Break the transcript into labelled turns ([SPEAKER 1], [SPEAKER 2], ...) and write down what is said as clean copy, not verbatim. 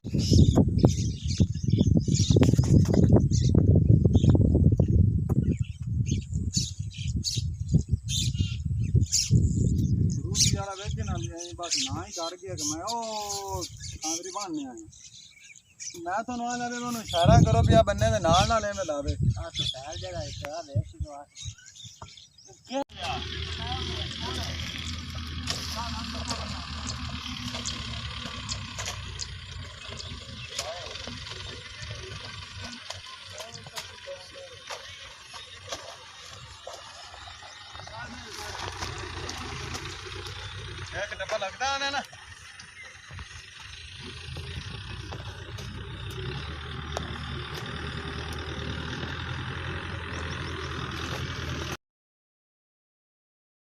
[SPEAKER 1] रूसी वाला वेच ना बस ना ही डर गया कि मैं ओ आंदरी बनने आया मैं तो ना ले उन्होंने इशारा करो भी आ बन्ने दे नाल ना ले में लावे आ तो सैल जगह है देख सी तो एक डब्बा लगता है ना